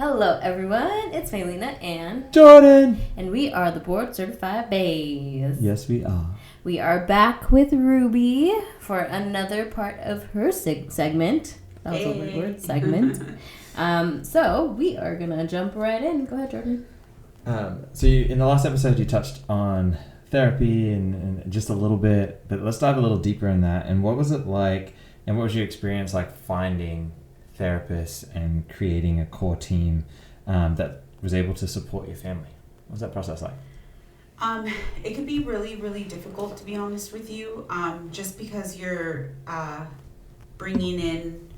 Hello everyone, it's Maylena and Jordan! And we are the board certified BAes. Yes, we are. We are back with Ruby for another part of her segment. That was a weird word, segment. So we are going to jump right in. Go ahead, Jordan. In the last episode you touched on therapy and just a little bit, but let's dive a little deeper in that. And what was it like, and what was your experience like finding therapists and creating a core team that was able to support your family? What was that process like? It could be really, really difficult, to be honest with you, just because you're bringing in,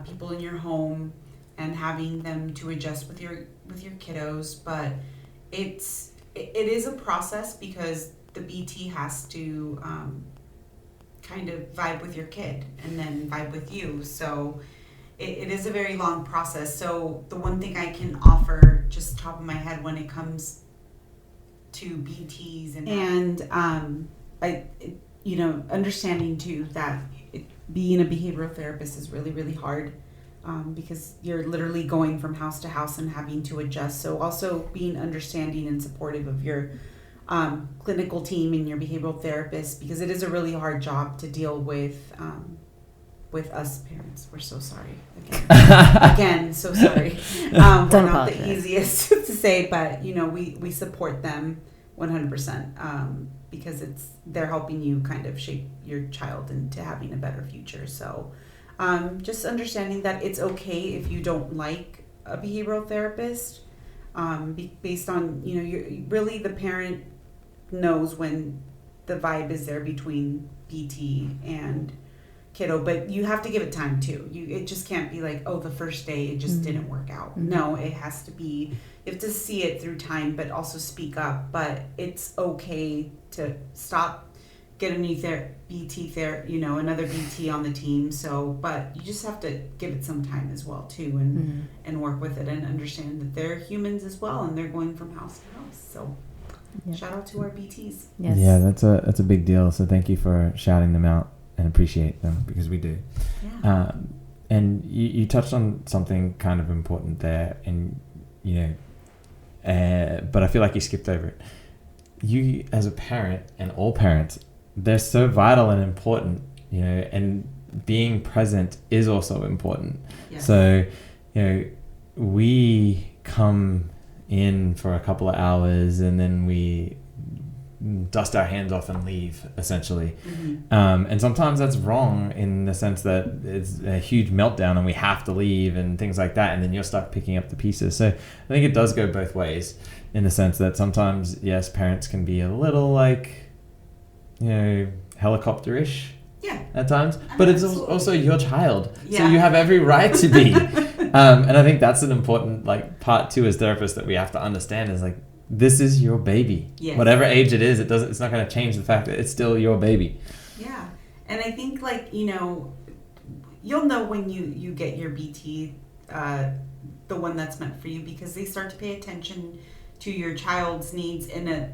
people in your home and having them to adjust with your kiddos. But it is a process because the BT has to kind of vibe with your kid and then vibe with you. So it is a very long process. So the one thing I can offer, just top of my head, when it comes to BTs and understanding too that being a behavioral therapist is really, really hard because you're literally going from house to house and having to adjust. So also being understanding and supportive of your clinical team and your behavioral therapist, because it is a really hard job to deal with us parents. We're so sorry. Again, so sorry. We're not the easiest to say, but we support them 100% because they're helping you kind of shape your child into having a better future. So just understanding that it's okay if you don't like a behavioral therapist, based on really the parent knows when the vibe is there between BT and kiddo, but you have to give it time too. It just can't be like, the first day it just didn't work out. Mm-hmm. No, it has to be, you have to see it through time, but also speak up. But it's okay to stop, get a new BT another BT on the team. So, but you just have to give it some time as well too, and work with it and understand that they're humans as well, and they're going from house to house. So, shout out to our BTs. Yes. Yeah, that's a big deal. So thank you for shouting them out and appreciate them, because we do. Yeah. And you touched on something kind of important there, and but I feel like you skipped over it. You as a parent, and all parents, they're so vital and important, and being present is also important. Yes. So, we come in for a couple of hours and then we dust our hands off and leave, essentially. Mm-hmm. And sometimes that's wrong in the sense that it's a huge meltdown and we have to leave and things like that, and then you're stuck picking up the pieces. So I think it does go both ways, in the sense that sometimes, yes, parents can be a little helicopterish at times, but it's also your child. Yeah. So you have every right to be. And I think that's an important part too as therapists that we have to understand is this is your baby. Yes. Whatever age it is, it's not going to change the fact that it's still your baby. Yeah. And I think you'll know when you get your BT, the one that's meant for you, because they start to pay attention to your child's needs in a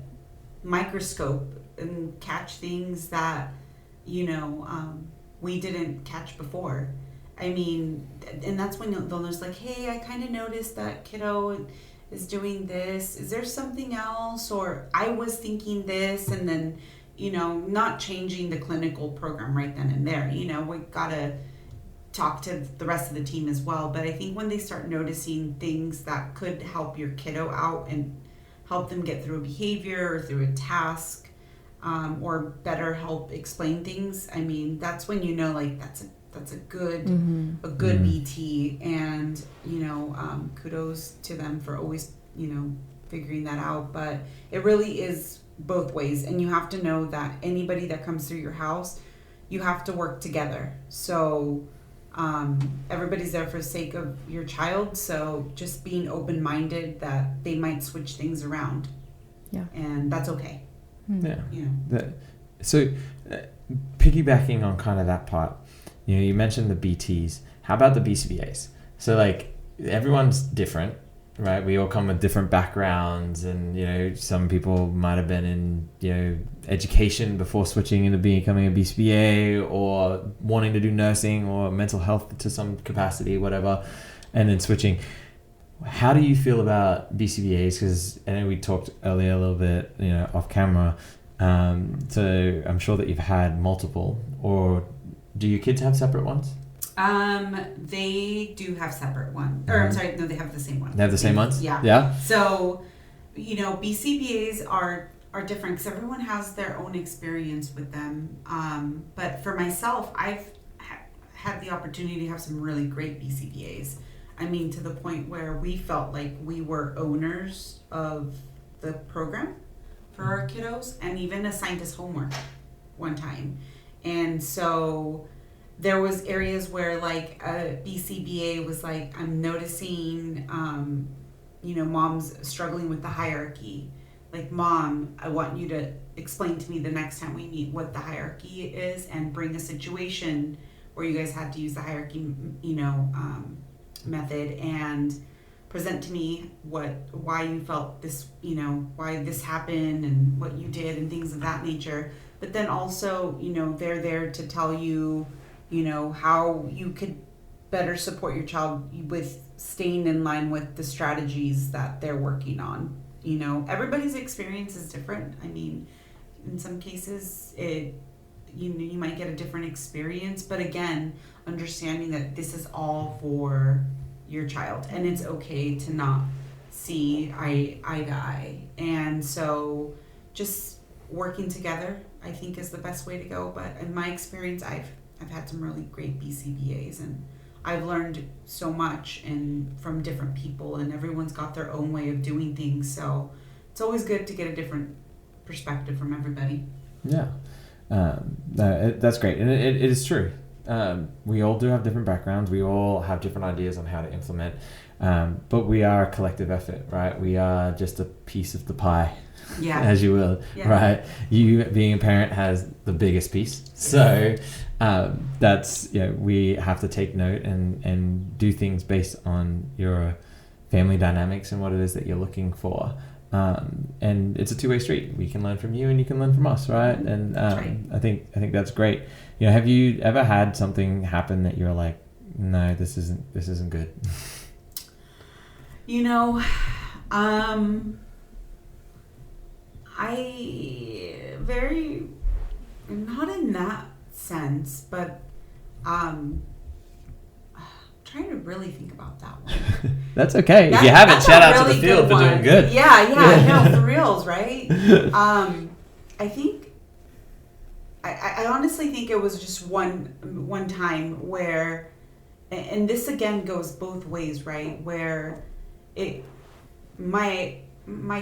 microscope and catch things that we didn't catch before. I mean, and that's when they'll notice hey, I kind of noticed that kiddo is doing this. Is there something else? Or I was thinking this, and then, not changing the clinical program right then and there. We gotta talk to the rest of the team as well. But I think when they start noticing things that could help your kiddo out and help them get through a behavior or through a task, or better help explain things, I mean, that's when that's a good BT, and kudos to them for always figuring that out. But it really is both ways, and you have to know that anybody that comes through your house, you have to work together. So everybody's there for the sake of your child, so just being open-minded that they might switch things around, and that's okay. So piggybacking on kind of that part, you mentioned the BTs. How about the BCBAs? So everyone's different, right? We all come with different backgrounds, and some people might have been in education before switching into becoming a BCBA, or wanting to do nursing or mental health to some capacity, whatever, and then switching. how do you feel about BCBAs? Because I know we talked earlier a little bit, off camera. So I'm sure that you've had multiple, or do your kids have separate ones? They do have separate ones. Or I'm sorry, no, they have the same one. They have the same ones? Yeah. Yeah. So, BCBAs are different because everyone has their own experience with them. But for myself, I've had the opportunity to have some really great BCBAs. I mean, to the point where we felt like we were owners of the program for our kiddos, and even assigned us homework one time. And so there was areas where like a BCBA was like, I'm noticing, mom's struggling with the hierarchy. Like, Mom, I want you to explain to me the next time we meet what the hierarchy is, and bring a situation where you guys had to use the hierarchy, method, and present to me why you felt this, why this happened and what you did and things of that nature. But then also, they're there to tell you, how you could better support your child with staying in line with the strategies that they're working on. Everybody's experience is different. I mean, in some cases, you might get a different experience, but again, understanding that this is all for your child, and it's okay to not see eye to eye. And so just working together, I think, is the best way to go. But in my experience, I've had some really great BCBAs, and I've learned so much from different people, and everyone's got their own way of doing things. So it's always good to get a different perspective from everybody. Yeah. That's great. And it is true. We all do have different backgrounds. We all have different ideas on how to implement. But we are a collective effort, right? We are just a piece of the pie, as you will, right? You being a parent has the biggest piece. So that's, we have to take note and do things based on your family dynamics and what it is that you're looking for. And it's a two-way street. We can learn from you and you can learn from us, right? And right. I think that's great. Have you ever had something happen that you're like, no, this isn't good? Not in that sense, but trying to really think about that one. That's okay. If you haven't, shout out to the field for doing good. Yeah, no, for reals, right? I think I honestly think it was just one time where, and this again goes both ways, right? Where my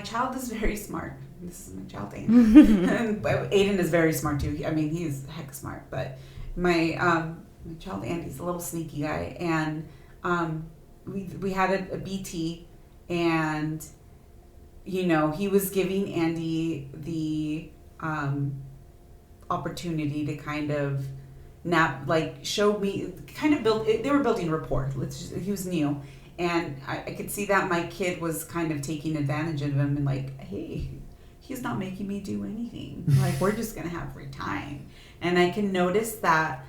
child is very smart. This is my child, Aiden. Aiden is very smart too. I mean, he's heck smart, but my child Andy's a little sneaky guy, and we had a BT, and he was giving Andy the opportunity to kind of show me, kind of build. They were building rapport. He was new, and I could see that my kid was kind of taking advantage of him, and like, hey, he's not making me do anything. Like, we're just gonna have free time, and I can notice that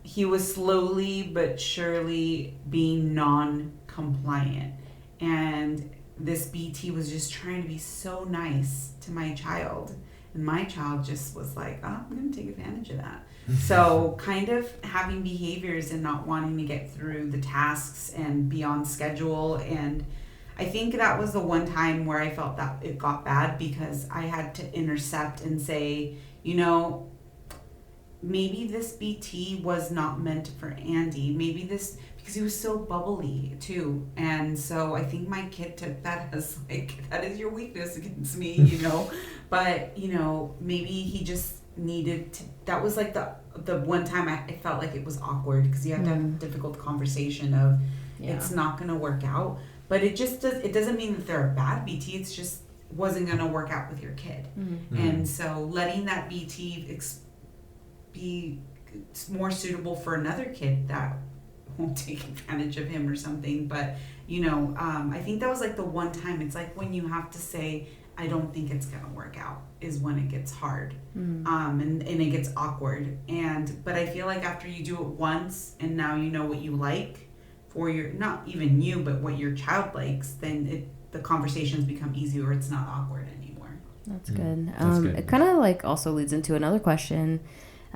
he was slowly but surely being non-compliant, and this BT was just trying to be so nice to my child, and my child just was like, oh, I'm going to take advantage of that. So kind of having behaviors and not wanting to get through the tasks and be on schedule. And I think that was the one time where I felt that it got bad, because I had to intercept and say, maybe this BT was not meant for Andy. Maybe because he was so bubbly too. And so I think my kid took that as like, that is your weakness against me, But, maybe he just needed to, that was like the one time I felt like it was awkward, because you have to have a difficult conversation of, it's not going to work out. But it doesn't mean that they're a bad BT. It's just wasn't going to work out with your kid. Mm-hmm. And so letting that BT be more suitable for another kid that won't take advantage of him or something. But I think that was like the one time. It's like when you have to say, I don't think it's gonna work out, is when it gets hard. And it gets awkward. But I feel like after you do it once and now you know what you like, for your, not even you, but what your child likes, then the conversations become easier, or it's not awkward anymore. That's good. That's good. It kind of like also leads into another question.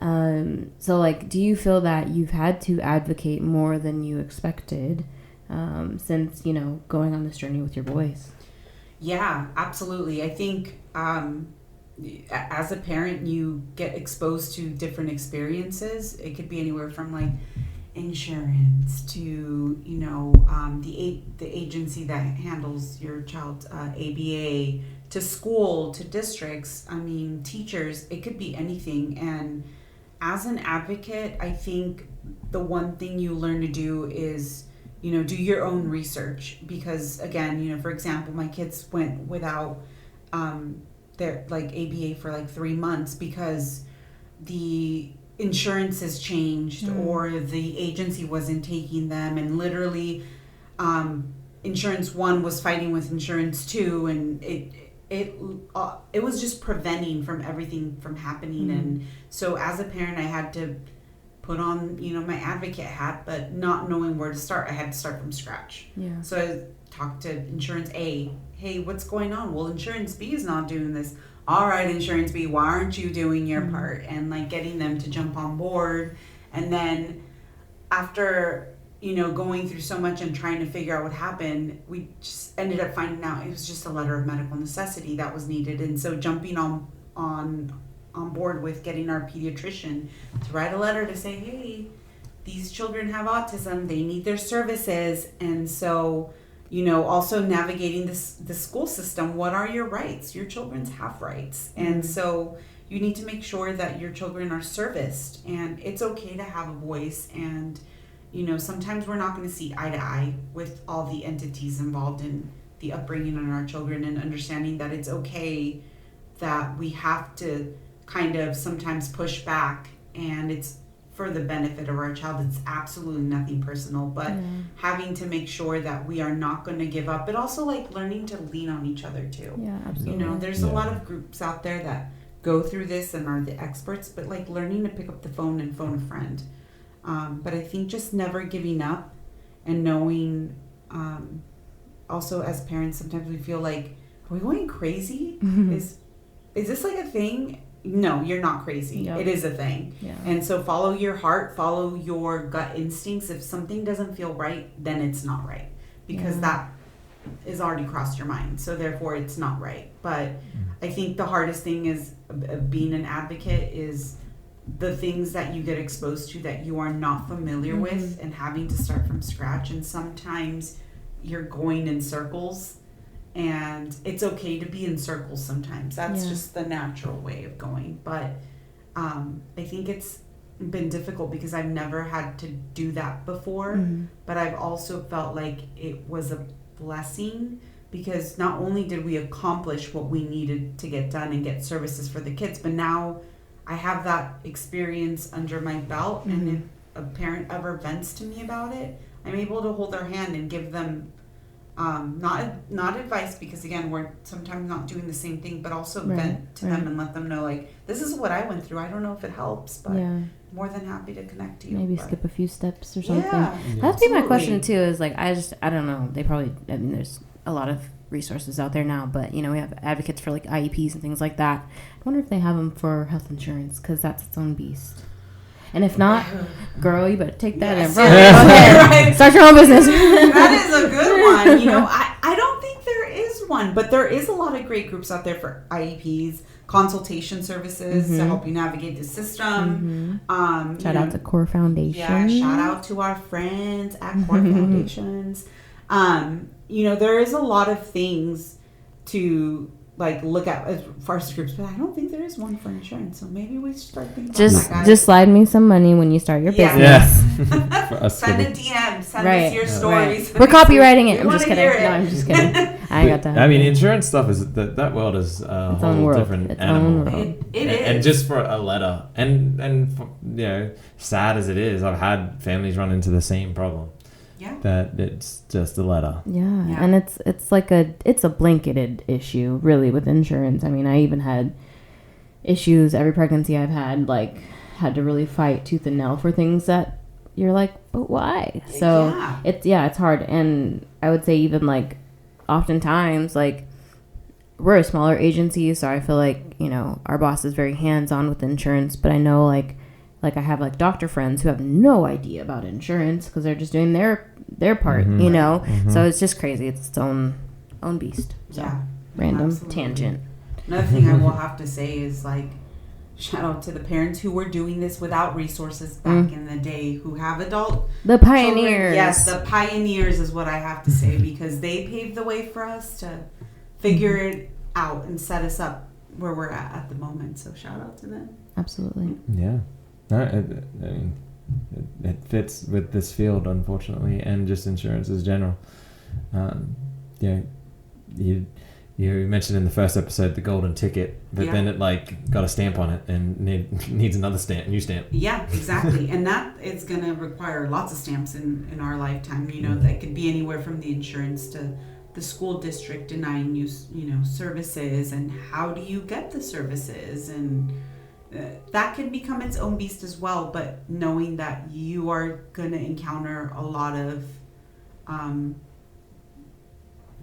So like, do you feel that you've had to advocate more than you expected since, you know, going on this journey with your boys? Yeah, absolutely. I think as a parent, you get exposed to different experiences. It could be anywhere from like insurance to, you know, the agency that handles your child's ABA, to school, to districts, I mean, teachers. It could be anything. And as an advocate, I think the one thing you learn to do is, you know, do your own research. Because again, you know, for example, my kids went without their like ABA for like 3 months because the insurance has changed or the agency wasn't taking them, and literally insurance 1 was fighting with insurance 2, and it was just preventing from everything from happening. And so as a parent, I had to put on, you know, my advocate hat, but not knowing where to start, I had to start from scratch. Yeah. So I talked to insurance A. Hey, what's going on? Well, insurance B is not doing this. All right, insurance B, why aren't you doing your part? And like getting them to jump on board. And then after, you know, going through so much and trying to figure out what happened, we just ended up finding out it was just a letter of medical necessity that was needed. And so jumping on board with getting our pediatrician to write a letter to say, hey, these children have autism, they need their services. And so, you know, also navigating the school system. What are your rights? Your children have rights. And so you need to make sure that your children are serviced, and it's okay to have a voice. And, you know, sometimes we're not going to see eye to eye with all the entities involved in the upbringing of our children, and understanding that it's okay that we have to kind of sometimes push back, and it's for the benefit of our child. It's absolutely nothing personal, but having to make sure that we are not going to give up, but also like learning to lean on each other too. Yeah, absolutely. You know, there's a lot of groups out there that go through this and are the experts, but like learning to pick up the phone and phone a friend. But I think just never giving up, and knowing, also as parents, sometimes we feel like, are we going crazy? Is this like a thing? No, you're not crazy. Yep. It is a thing. Yeah. And so follow your heart, follow your gut instincts. If something doesn't feel right, then it's not right, because that is already crossed your mind. So therefore it's not right. But I think the hardest thing is being an advocate is the things that you get exposed to that you are not familiar with, and having to start from scratch. And sometimes you're going in circles, and it's okay to be in circles sometimes. That's just the natural way of going. But I think it's been difficult because I've never had to do that before. But I've also felt like it was a blessing, because not only did we accomplish what we needed to get done and get services for the kids, but now I have that experience under my belt. And if a parent ever vents to me about it, I'm able to hold their hand and give them not advice, because again, we're sometimes not doing the same thing, but also vent to them and let them know, like, this is what I went through. I don't know if it helps, but more than happy to connect to you. Maybe skip a few steps or something. That'd be my question too, is like, I don't know. They probably, I mean, there's a lot of resources out there now, but you know, we have advocates for like IEPs and things like that. I wonder if they have them for health insurance, because that's its own beast. And if not, girl, you better take that and run. Right. Start your own business. That is a good one. You know, I don't think there is one, but there is a lot of great groups out there for IEPs, consultation services to help you navigate the system. Shout out to Core Foundation. Yeah, shout out to our friends at Core Foundations. You know, there is a lot of things to like look at as far as groups, but I don't think there is one for insurance. So maybe we should start thinking about that, guys. Just slide me some money when you start your business. Yeah. Send a DM. Send us your stories. We're copywriting it. I'm just kidding. No, I'm just kidding. I got that. I mean, insurance stuff is that world is a whole different animal. It is. And just for a letter, and for, you know, sad as it is, I've had families run into the same problem. Yeah. That it's just a letter. Yeah. And it's like it's a blanketed issue really with insurance. I mean, I even had issues every pregnancy I've had, like, had to really fight tooth and nail for things that you're like, but why? So it's hard. And I would say even like oftentimes like we're a smaller agency, so I feel like, you know, our boss is very hands-on with insurance, but I know like I have like doctor friends who have no idea about insurance because they're just doing their part, you know. So it's just crazy. It's its own beast. So random absolutely. Tangent. Another thing I will have to say is like, shout out to the parents who were doing this without resources back in the day, who have the pioneers children. Yes, the pioneers is what I have to say, because they paved the way for us to figure it out and set us up where we're at the moment. So shout out to them. Absolutely. Yeah. I mean, it fits with this field, unfortunately, and just insurance as general. You mentioned in the first episode the golden ticket, but then it like got a stamp on it and needs another new stamp. Yeah, exactly. And that is going to require lots of stamps in our lifetime. You know, that could be anywhere from the insurance to the school district denying you, services, and how do you get the services, and that can become its own beast as well. But knowing that you are going to encounter a lot of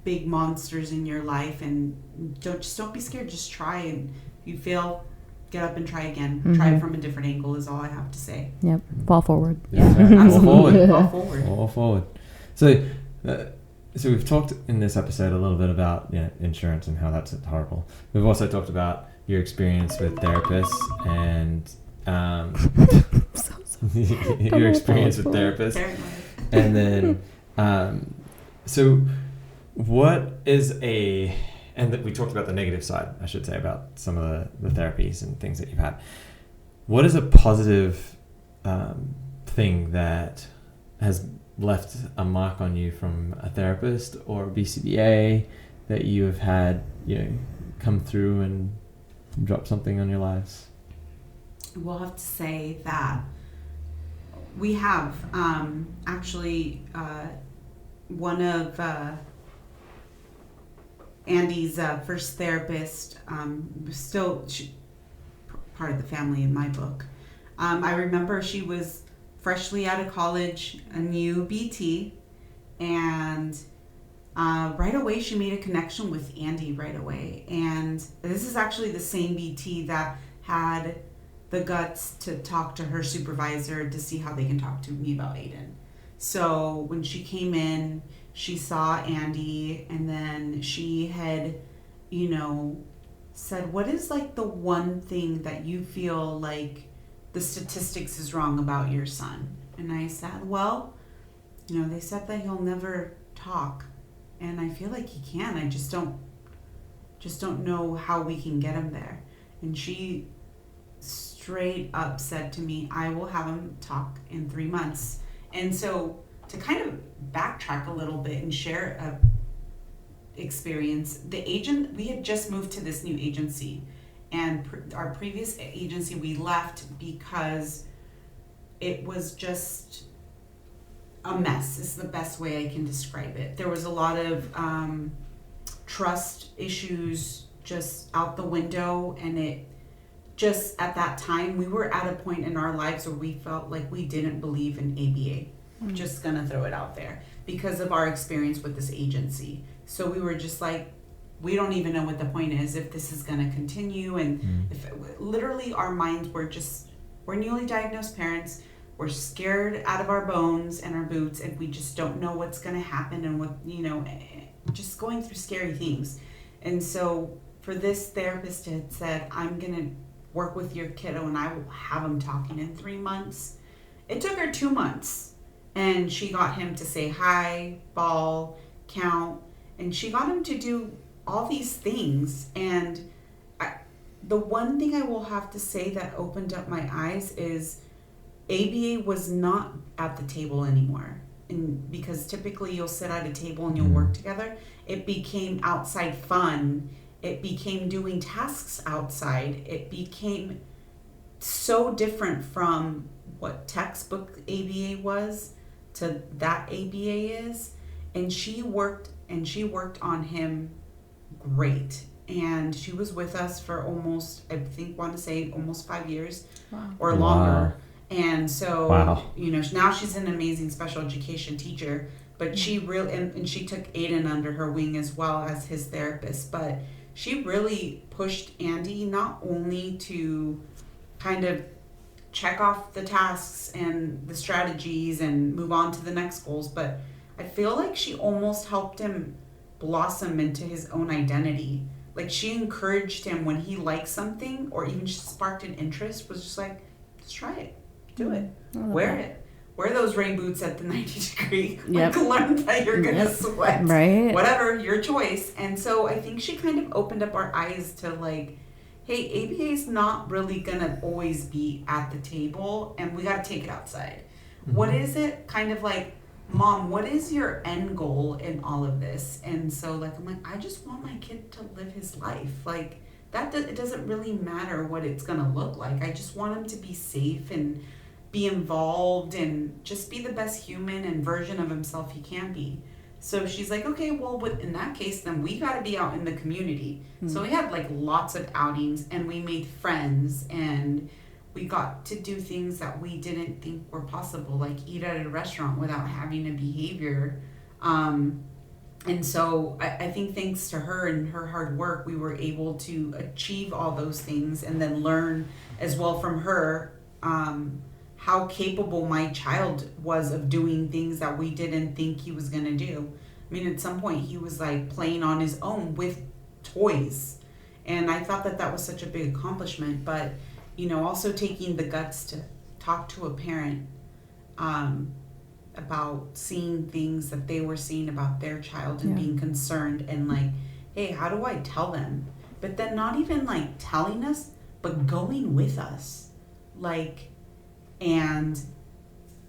big monsters in your life, and don't be scared. Just try, and if you fail, get up and try again. Try it from a different angle is all I have to say. Yep. Fall forward. Yeah, absolutely. Fall forward. So we've talked in this episode a little bit about insurance and how that's horrible. We've also talked about your experience with therapists and your experience with therapists, and then so what is and that we talked about the negative side, I should say, about some of the therapies and things that you've had. What is a positive thing that has left a mark on you from a therapist or a BCBA that you have had, come through and drop something on your lives? We'll have to say that we have actually one of Andy's first therapist, still part of the family in my book. I remember she was freshly out of college, a new BT, and right away she made a connection with Andy right away. And this is actually the same BT that had the guts to talk to her supervisor to see how they can talk to me about Aiden. So when she came in, she saw Andy, and then she had, said, what is like the one thing that you feel like the statistics is wrong about your son? And I said, well, they said that he'll never talk, and I feel like he can. I just don't know how we can get him there. And she straight up said to me, I will have him talk in 3 months. And so to kind of backtrack a little bit and share a experience, we had just moved to this new agency, and our previous agency we left because it was just a mess, is the best way I can describe it. There was a lot of trust issues just out the window, and it just, at that time, we were at a point in our lives where we felt like we didn't believe in ABA. I'm just gonna throw it out there because of our experience with this agency. So we were just like, we don't even know what the point is, if this is gonna continue. And if literally our minds were we're newly diagnosed parents, we're scared out of our bones and our boots, and we just don't know what's gonna happen, and what, just going through scary things. And so for this therapist had said, I'm gonna work with your kiddo and I will have him talking in 3 months. It took her 2 months. And she got him to say hi, ball, count, and she got him to do all these things. And the one thing I will have to say that opened up my eyes is ABA was not at the table anymore. And because typically you'll sit at a table and you'll work together, it became outside fun. It became doing tasks outside. It became so different from what textbook ABA was to that ABA is. And she worked on him great. And she was with us for almost 5 years or longer. And so, wow. Now she's an amazing special education teacher, but she really, and she took Aiden under her wing as well as his therapist, but she really pushed Andy not only to kind of check off the tasks and the strategies and move on to the next goals, but I feel like she almost helped him blossom into his own identity. Like, she encouraged him when he liked something or even just sparked an interest, was just like, let's try it, do it, wear it. Wear those rain boots at the 90-degree. Yep. Like, learn that you're going to sweat. Right. Whatever, your choice. And so I think she kind of opened up our eyes to, like, hey, ABA is not really going to always be at the table, and we got to take it outside. Mm-hmm. What is it? Kind of like, Mom, what is your end goal in all of this? And so, like, I'm like, I just want my kid to live his life. Like, it doesn't really matter what it's going to look like. I just want him to be safe and be involved and just be the best human and version of himself he can be. So she's like, okay, well, in that case, then we got to be out in the community. Mm-hmm. So we had, like, lots of outings, and we made friends, and we got to do things that we didn't think were possible, like eat at a restaurant without having a behavior. And so I think thanks to her and her hard work, we were able to achieve all those things and then learn as well from her how capable my child was of doing things that we didn't think he was going to do. I mean, at some point he was like playing on his own with toys. And I thought that was such a big accomplishment, but also taking the guts to talk to a parent about seeing things that they were seeing about their child and being concerned and like, hey, how do I tell them? But then not even like telling us, but going with us. Like, and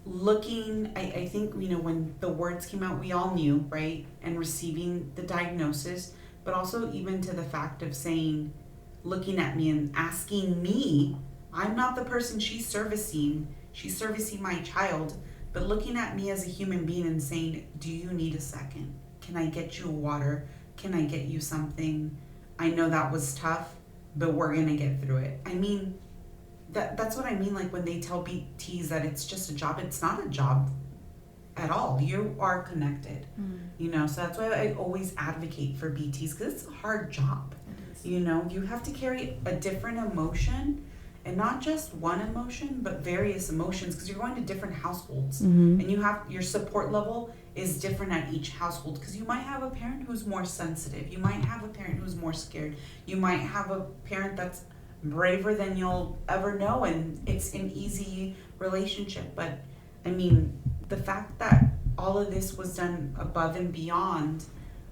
looking, I think, when the words came out, we all knew, right? And receiving the diagnosis, but also even to the fact of saying, looking at me and asking me, I'm not the person she's servicing my child, but looking at me as a human being and saying, do you need a second? Can I get you water? Can I get you something? I know that was tough, but we're gonna get through it. I mean, that's what I mean, like when they tell BTs that it's just a job, it's not a job at all. You are connected, so that's why I always advocate for BTs, because it's a hard job. You have to carry a different emotion, and not just one emotion, but various emotions, because you're going to different households, and your support level is different at each household, because you might have a parent who's more sensitive, you might have a parent who's more scared, you might have a parent that's braver than you'll ever know, and it's an easy relationship. But I mean, the fact that all of this was done above and beyond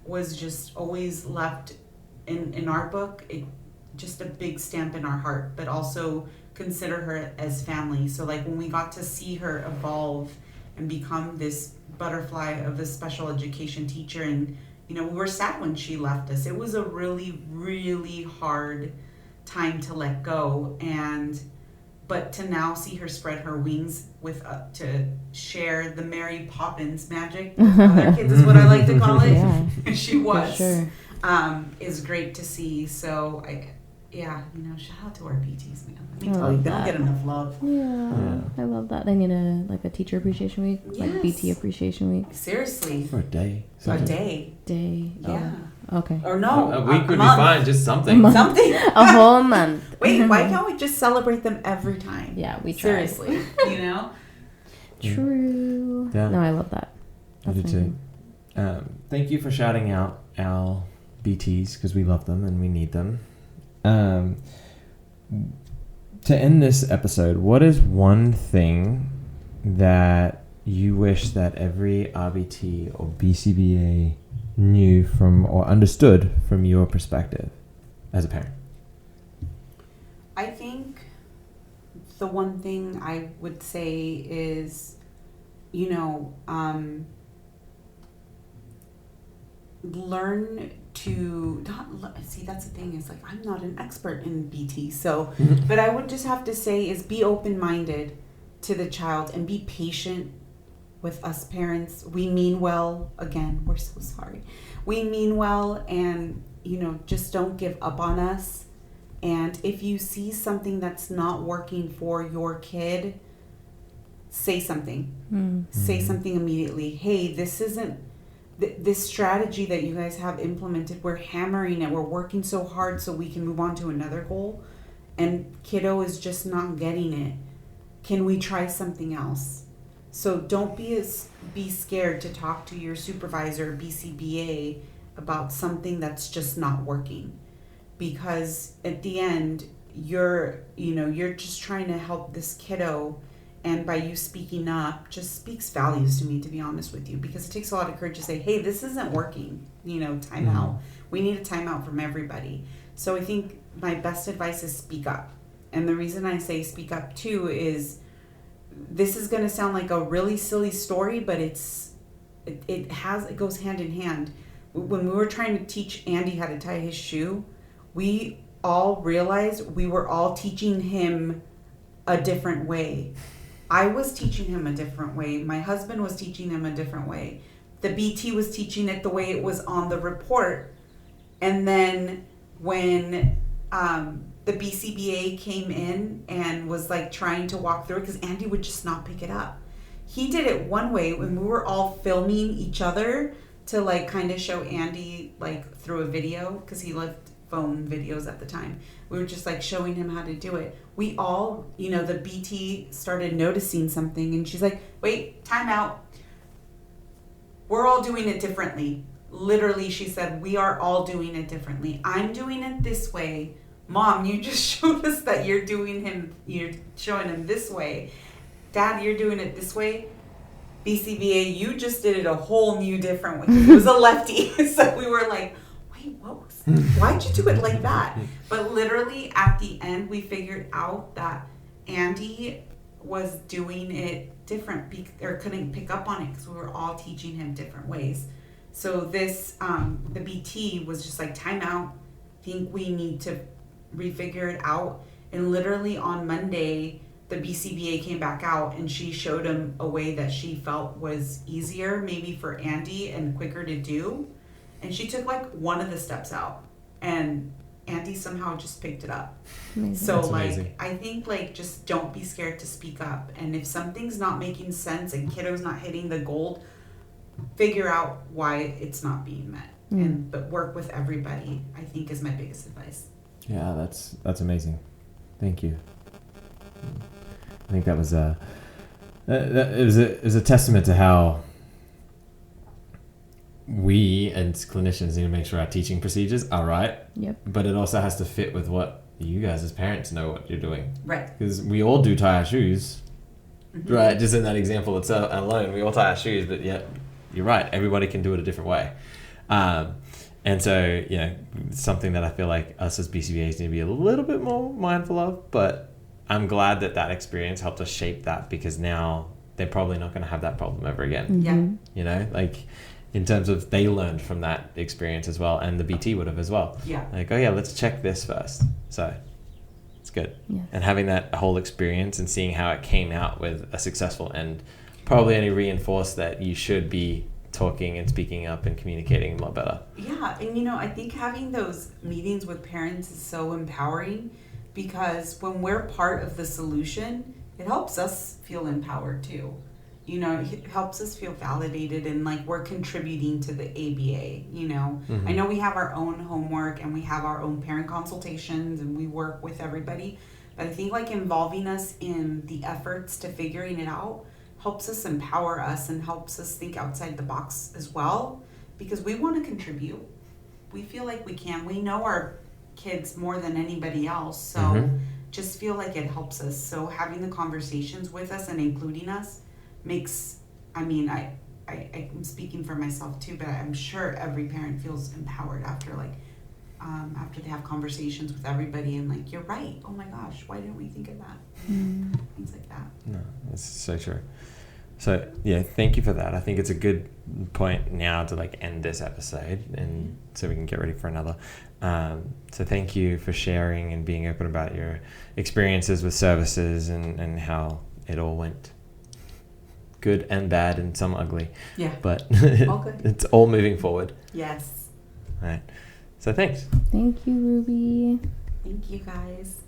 was just always left in our book, just a big stamp in our heart, but also consider her as family. So like when we got to see her evolve and become this butterfly of a special education teacher, and we were sad when she left us. It was a really, really hard time to let go, but to now see her spread her wings to share the Mary Poppins magic with other kids is what I like to call it. Yeah, she was. Sure. Is great to see. So shout out to our BTs, man. Let me tell you, they don't get enough love. Yeah, I love that. They need a teacher appreciation week, like BT appreciation week. Seriously. For a day. A day. Yeah. Okay. Or no, a week would be fine. Just something. Something. A whole month. Wait, why can't we just celebrate them every time? Yeah, we try. Seriously, True. Yeah. No, I love that. I do too. Thank you for shouting out our BTs, because we love them and we need them. To end this episode, what is one thing that you wish that every RBT or BCBA knew from or understood from your perspective as a parent? I think the one thing I would say is, learn to see, that's the thing, is like, I'm not an expert in BT, so but I would just have to say is be open-minded to the child and be patient with us parents. We mean well. Again, we're so sorry. We mean well, and just don't give up on us. And if you see something that's not working for your kid, say something. Say something immediately. Hey, this isn't this strategy that you guys have implemented. We're hammering it. We're working so hard so we can move on to another goal, and kiddo is just not getting it. Can we try something else? So don't be scared to talk to your supervisor, BCBA, about something that's just not working, because at the end you're just trying to help this kiddo, and by you speaking up just speaks values to me, to be honest with you, because it takes a lot of courage to say, hey, this isn't working, time out. We need a timeout from everybody. So I think my best advice is speak up. And the reason I say speak up too is, this is going to sound like a really silly story, but it goes hand in hand. When we were trying to teach Andy how to tie his shoe, we all realized we were all teaching him a different way. I was teaching him a different way. My husband was teaching him a different way. The BT was teaching it the way it was on the report. And then when the BCBA came in and was like trying to walk through it, because Andy would just not pick it up. He did it one way when we were all filming each other to like kind of show Andy like through a video, because he loved phone videos at the time. We were just like showing him how to do it. We all, the BT started noticing something, and she's like, wait, time out. We're all doing it differently. Literally, she said, we are all doing it differently. I'm doing it this way. Mom, you just showed us that you're showing him this way. Dad, you're doing it this way. BCBA, you just did it a whole new different way. It was a lefty. So we were like, wait, why'd you do it like that? But literally at the end, we figured out that Andy was doing it different, or couldn't pick up on it because we were all teaching him different ways. So this, the BT was just like, time out. Think we need to refigure it out. And literally on Monday, the BCBA came back out and she showed him a way that she felt was easier maybe for Andy and quicker to do. And she took like one of the steps out, and Andy somehow just picked it up. Amazing. So that's like amazing. I think like just don't be scared to speak up. And if something's not making sense and kiddo's not hitting the gold, figure out why it's not being met. But work with everybody, I think, is my biggest advice. Yeah, that's amazing. Thank you. I think that was it was a testament to how we as clinicians need to make sure our teaching procedures are right. Yep. But it also has to fit with what you guys as parents know what you're doing. Right. Because we all do tie our shoes. Mm-hmm. Right. Just in that example itself alone, we all tie our shoes, but yeah, you're right. Everybody can do it a different way. And so, it's something that I feel like us as BCBAs need to be a little bit more mindful of, but I'm glad that experience helped us shape that, because now they're probably not going to have that problem ever again. Yeah. Like in terms of they learned from that experience as well, and the BT would have as well. Yeah. Like, oh yeah, let's check this first. So it's good. Yes. And having that whole experience and seeing how it came out with a successful end probably only reinforced that you should be talking and speaking up and communicating a lot better. Yeah, and I think having those meetings with parents is so empowering, because when we're part of the solution, it helps us feel empowered too. It helps us feel validated and like we're contributing to the ABA, Mm-hmm. I know we have our own homework and we have our own parent consultations and we work with everybody, but I think like involving us in the efforts to figuring it out helps us empower us and helps us think outside the box as well, because we want to contribute. We feel like we can. We know our kids more than anybody else, so just feel like it helps us. So having the conversations with us and including us makes, I'm speaking for myself too, but I'm sure every parent feels empowered after after they have conversations with everybody and like, you're right, oh my gosh, why didn't we think of that? Things like that. No, that's so true. So yeah, thank you for that. I think it's a good point now to like end this episode, and so we can get ready for another. So thank you for sharing and being open about your experiences with services and how it all went. Good and bad and some ugly. Yeah. But all good. It's all moving forward. Yes. All right. So thanks. Thank you, Ruby. Thank you, guys.